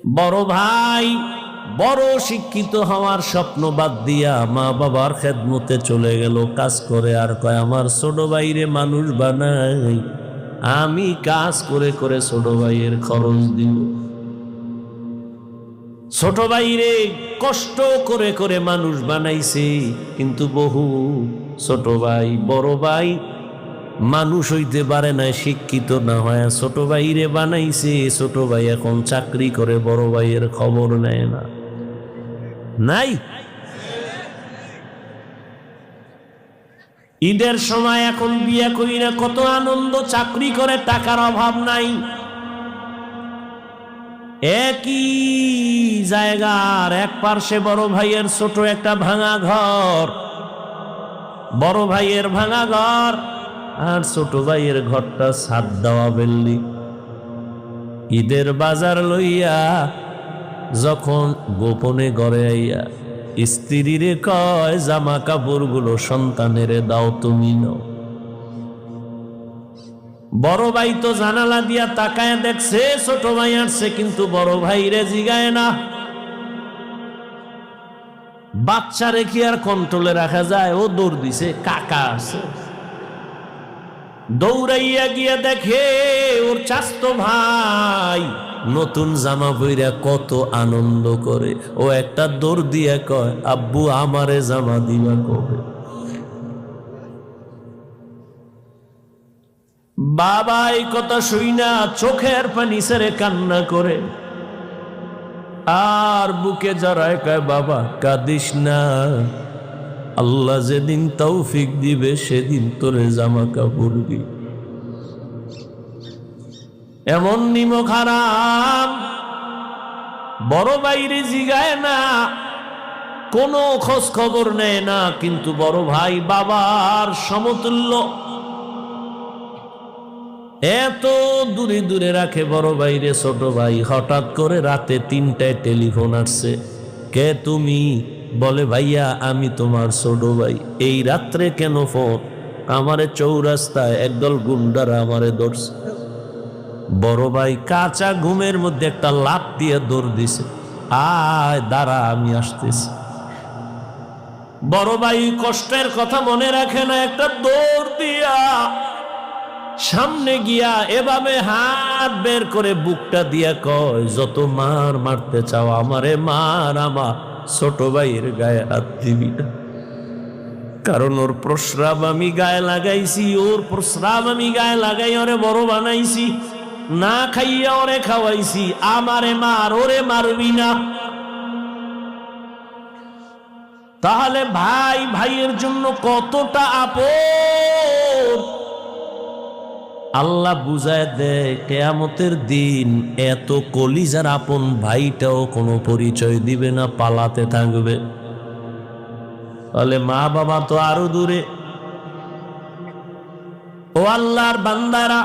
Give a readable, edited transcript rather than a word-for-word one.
বড় ভাই বড় শিক্ষিত হওয়ার স্বপ্ন বাদ দিয়া মা বাবার খেদমতে চলে গেল, কাজ করে। আর কয় আমার ছোট ভাইরে মানুষ বানাই, আমি কাজ করে করে ছোট ভাইয়ের খরচ দিব। ছোট ভাইরে কষ্ট করে করে মানুষ বানাইছে, কিন্তু বহু ছোট ভাই বড় ভাই মানুষ হইতে পারে না, শিক্ষিত না হয় ছোট ভাইরে বানাইছে। ছোট ভাই এখন চাকরি করে, বড় ভাইয়ের খবর নেয় না। নাই, ঈদের সময় এখন বিয়ে করি না, কত আনন্দ, চাকরি করে, টাকার অভাব নাই। একই জায়গার এক পার্শ্বে বড় ভাইয়ের ছোট একটা ভাঙা ঘর, বড় ভাইয়ের ভাঙা ঘর আর ছোট ভাইয়ের ঘরটা ছাদ দেওয়া বিল্ডিং। ঈদের বাজার লইয়া যখন গোপনে ঘরে আইয়া স্ত্রীরে কয় জামা কাপড় গুলো সন্তানেরে দাও, তুমি নাও। বড় ভাই তো জানালা দিয়া তাকায় দেখছে ছোট ভাই আসছে, কিন্তু বড় ভাইরে জিগায় না। বাচ্চারে কি আর কন্ট্রোলে রাখা যায়? ও দৌড় দিছে, কাকা আছে। দৌড়াইয়া গিয়া দেখে ওর চাচতো ভাই নতুন জামা পইরা কত আনন্দ করে। ও একটা দৌড় দিয়া কয়, আব্বু আমারে জামা দিবা কবে? বাবা এই কথা শুই না চোখের পানি ছেড়ে কান্না করে, আর বুকে জড়ায় কয়, বাবা কাঁদিস না, আল্লাহ যেদিন তৌফিক দিবে সেদিন তোরে জামা কাপড় দিবে। এমন নিমক হারাম বড় বাইরে জিগায় না, কোনো খোঁজ খবর নেয় না, কিন্তু বড় ভাই বাবার সমতুল্য, এত দূরে দূরে রাখে বড় ভাইরে ছোট ভাই। হঠাৎ করে রাতে 3টায় টেলিফোন আসছে, কে তুমি? বলে ভাইয়া আমি তোমার ছোট ভাই। এই রাত্রে কেন ফোন? আমারে চৌরাস্তায় একদল গুন্ডারা আমারে ধরছে। বড় ভাই কাঁচা ঘুমের মধ্যে একটা লাফ দিয়ে দৌড় দিছে, আয় দাঁড়া আমি আসতেছি। বড় ভাই কষ্টের কথা মনে রাখে না, একটা দৌড় দিয়া সামনে গিয়া এভাবে হাত বের করে বুকটা দিয়া কয়, যত মার মারতে চাও আমারে মার, আমার ছোট ভাইয়ের গায়ে হাত দিবি না। কারণ ওর প্রস্রাব আমি গায়ে লাগাইছি, ওর প্রস্রাব আমি গায়ে লাগাই ওরে বড় বানাইছি, না খাইয়া ওরে খাওয়াইছি, আমারে মার, ওরে মারবি না। তাহলে ভাই ভাইয়ের জন্য কতটা আপন আল্লাহ বুঝায় দেয়। কিয়ামতের দিন এত কলিজার আপন ভাইটাও কোনো পরিচয় দিবে না, পালাতে থাকবে। তাহলে মা বাবা তো আরো দূরে। ও আল্লাহর বান্দারা,